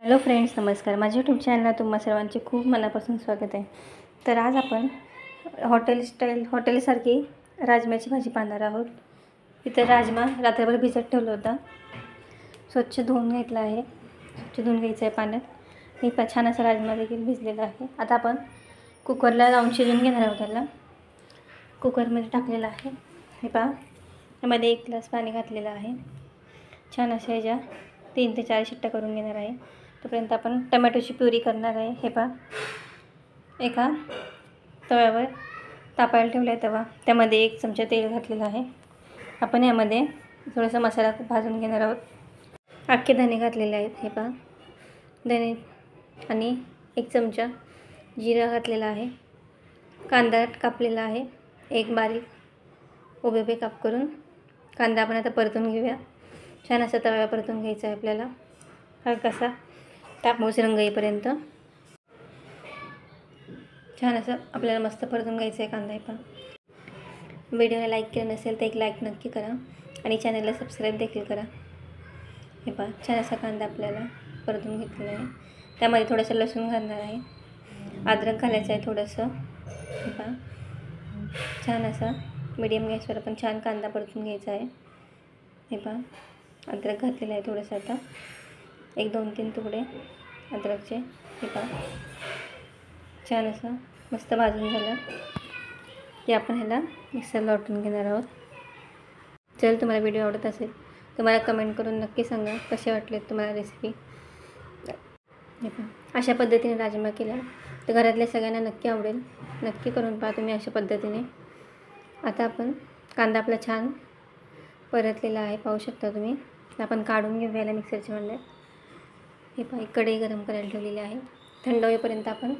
Hello friends, नमस्कार. माझ्या YouTube चॅनलला तुम्हा सर्वांचे खूप मनापासून स्वागत आहे. तर आज आपण हॉटेलसारखी राजम्याची भाजी पाहणार आहोत. इथं राजमा रात्रभर भिजत ठेवला होता, स्वच्छ धुवून घेतला आहे. स्वच्छ धुवून घ्यायचं आहे पाण्यात. हे छान असा राजमा देखील भिजलेला आहे. आता आपण कुकरला लावून शिजवून घेणार आहोत. त्याला कुकरमध्ये टाकलेलं आहे. हे पहा, यामध्ये 1 ग्लास पाणी घातलेलं आहे. छान अशा ह्याच्या 3 ते 4 शिट्ट्या करून घेणार आहे. तोपर्यंत आपण टमॅटोची प्युरी करणार आहे. हे पहा, एका तव्यावर तापायला ठेवला आहे तवा. त्यामध्ये 1 चमचा तेल घातलेलं आहे. आपण यामध्ये थोडासा मसाला भाजून घेणार आहोत. अख्खे धणे घातलेले आहेत. हे पहा, धणे आणि 1 चमचा जिरा घातलेला आहे. कांदा कापलेला आहे. 1 बारीक उभे काप करून कांदा आपण आता परतून घेऊया. छान असा तव्यावर परतून घ्यायचा आहे आपल्याला. हा कसा तापमोस रंग येईपर्यंत छान असं आपल्याला मस्त परतून घ्यायचं आहे कांदा. पण व्हिडिओला लाईक केलं नसेल तर एक लाईक नक्की करा आणि चॅनलला सबस्क्राईब देखील करा. हे पहा, छान असा कांदा आपल्याला परतून घेतलेला आहे. त्यामध्ये थोडंसं लसूण घालणार आहे. अद्रक घालायचं आहे थोडंसं. हे पहा, छान असा मीडियम गॅसवर आपण छान कांदा परतून घ्यायचा आहे. हे पहा, अद्रक घातलेलं आहे थोडंसं. आता 1, 2, 3 तुकडे अद्रकचे. हे पहा, छान असं मस्त भाजून झालं की आपण ह्याला मिक्सरला वाटून घेणार आहोत. जर तुम्हाला व्हिडिओ आवडत असेल तर मला कमेंट करून नक्की सांगा कसे वाटले तुम्हाला रेसिपी. हे पहा, अशा पद्धतीने राजमा केला तर घरातल्या सगळ्यांना नक्की आवडेल. नक्की करून पहा तुम्ही अशा पद्धतीने. आता आपण कांदा आपला छान परतलेला आहे, पाहू शकता तुम्ही. आपण काढून घेऊया याला मिक्सरच्या भांड्यात. हे पहा, एक कढई गरम करायला ठेवलेली आहे. थंड होईपर्यंत आपण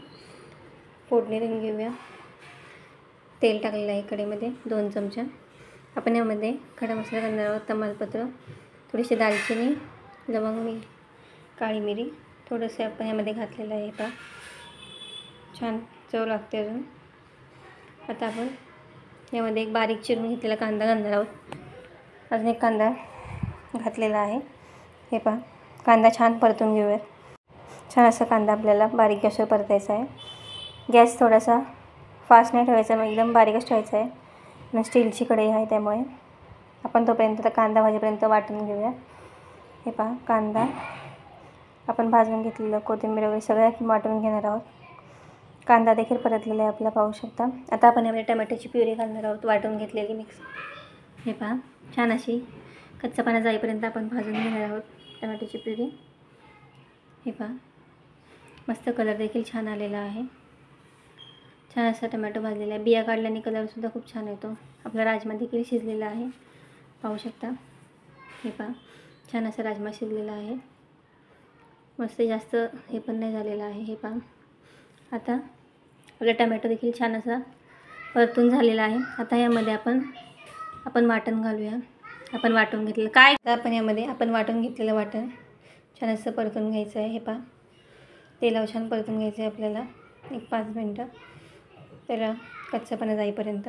फोडणी देऊन घेऊया. तेल टाकलेलं आहे कढईमध्ये 2 चमचा. आपण यामध्ये खडा मसाला घालणार आहोत. तमालपत्र, थोडीशी दालचिनी, लवंग, काळी मिरी थोडंसं आपण यामध्ये घातलेलं आहे. पहा, छान चव लागते अजून. आता आपण यामध्ये 1 बारीक चिरून घेतलेला कांदा घालणार आहोत. अजून 1 कांदा घातलेला आहे. हे पहा, कांदा छान परतून घेऊया. छान असा कांदा आपल्याला बारीक गॅसवर परतायचा आहे. गॅस थोडासा फास्ट नाही ठेवायचा, मग एकदम बारीकच ठेवायचा आहे. आणि स्टीलची कढई आहे त्यामुळे आपण तोपर्यंत आता कांदा भाजीपर्यंत वाटून घेऊया. हे पहा, कांदा आपण भाजून घेतलेलं, कोथिंबीर वगैरे सगळ्यात वाटून घेणार आहोत. कांदा देखील परतलेला आहे आपला, पाहू शकता. आता आपण यामध्ये टमॅटोची प्युरी घालणार आहोत, वाटून घेतलेली मिक्स. हे पहा, छान अशी कच्चापणा जाईपर्यंत आपण भाजून घेणार आहोत टमॅटोची प्युरी. हे पहा, मस्त कलर देखील छान आलेला आहे. छान असा टमॅटो भाजलेला आहे. बिया काढल्याने कलरसुद्धा खूप छान येतो. आपला राजमा देखील शिजलेला आहे, पाहू शकता. हे पहा, छान असा राजमा शिजलेला आहे. मस्त जास्त हे पण नाही झालेलं आहे. हे पहा, आता आपला टमॅटो देखील छान असा परतून झालेला आहे. आता यामध्ये आपण वाटण घालूया. आपण वाटून घेतलेलं काय, तर आपण यामध्ये वाटून घेतलेलं वाटण छान असं परतून घ्यायचं आहे. हे पहा, तेलावर छान परतून घ्यायचं आहे आपल्याला 1-5 मिनटं. त्याला कच्चापणा जाईपर्यंत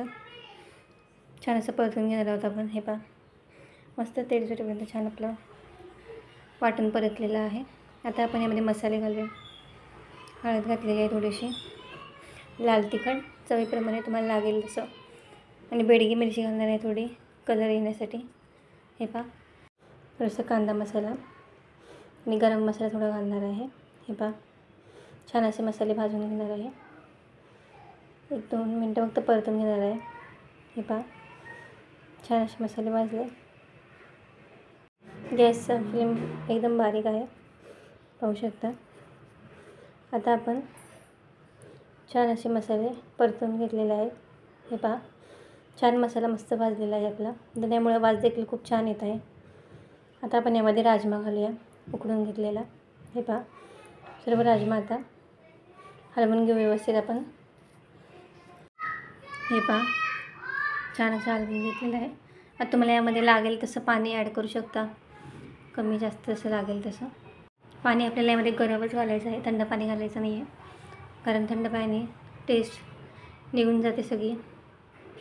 छान असं परतून घेणार आहोत आपण. हे पहा, मस्त तेल सुटेपर्यंत छान आपलं वाटण परतलेलं आहे. आता आपण यामध्ये मसाले घालूया. हळद घातलेली आहे थोडीशी, लाल तिखट चवीप्रमाणे तुम्हाला लागेल तसं, आणि बेडगी मिरची घालणार आहे थोडी कलर येण्यासाठी. हे पहा, थोडंसं कांदा मसाला आणि गरम मसाला थोडा घालणार आहे. हे पहा, छान असे मसाले भाजून घेणार आहे. 1-2 मिनटं फक्त परतून घेणार आहे. हे पहा, छान असे मसाले भाजले. गॅसचा फ्लेम एकदम बारीक आहे, पाहू शकता. आता आपण छान असे मसाले परतून घेतलेले आहेत. हे पहा, छान मसाला मस्त भाजलेला आहे आपला, तर त्यामुळे वास देखील खूप छान येत आहे. आता आपण यामध्ये राजमा घालूया, उकडून घेतलेला. हे पहा, सर्व राजमा आता हलवून घेऊ व्यवस्थित आपण. हे पहा, छान असं हलवून घेतलेलं आहे. आता तुम्हाला यामध्ये लागेल तसं पाणी ॲड करू शकता, कमी जास्त जसं लागेल तसं. पाणी आपल्याला यामध्ये गरमच घालायचं आहे, थंड पाणी घालायचं नाही आहे, कारण थंड पाणी टेस्ट निघून जाते सगळी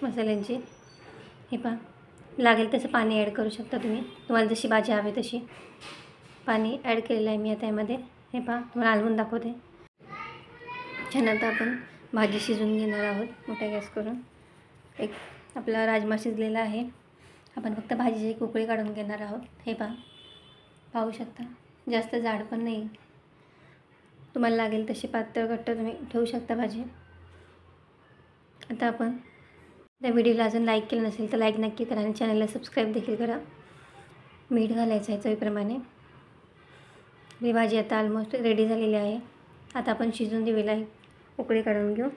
मसाल्यांची. हे पहा, लागेल तसं पाणी ॲड करू शकता तुम्ही, तुम्हाला जशी भाजी हवी तशी पाणी ॲड केलेलं आहे मी आता यामध्ये. हे पहा तुम्हाला हलवून दाखवते. छान आता आपण भाजी शिजवून घेणार आहोत मोठ्या गॅस करून. एक आपला राजमा शिजलेला आहे. आपण फक्त भाजीची एक उकळी काढून घेणार आहोत. हे पाहू शकता. जास्त जाड पण नाही, तुम्हाला लागेल तशी पातळ घट्ट तुम्ही ठेवू शकता भाजी. आता आपण त्या व्हिडिओला अजून लाईक केलं नसेल तर लाईक नक्की करा आणि चॅनलला सबस्क्राईब देखील करा. मीठ घालायचं आहे चवीप्रमाणे. ही भाजी आता ऑलमोस्ट रेडी झालेली आहे. आता आपण शिजून दिलेला आहे, उकळी काढून घेऊ.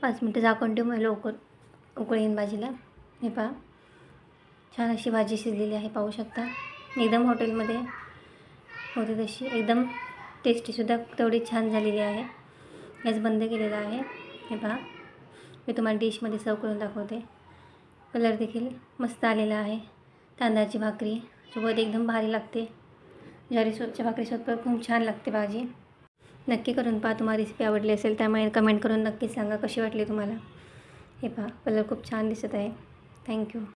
5 मिनटं झाकून ठेवू, लवकर उकळी येईन भाजीला. हे पहा छान अशी भाजी शिजलेली आहे, पाहू शकता. एकदम हॉटेलमध्ये होते तशी एकदम टेस्टीसुद्धा तेवढी छान झालेली आहे. गॅस बंद केलेला आहे. हे पहा मी तुम्हाला डिशमध्ये सर्व करून दाखवते. कलर देखील मस्त आलेला आहे. तांदळाची भाकरी सोबत एकदम भारी लागते. ज्वारीच्या भाकरीसोबत खूप छान लागते भाजी. नक्की करून पहा. तुम्हाला रेसिपी आवडली असेल त्यामुळे कमेंट करून नक्की सांगा कशी वाटली तुम्हाला. हे पहा कलर खूप छान दिसत आहे. थँक्यू.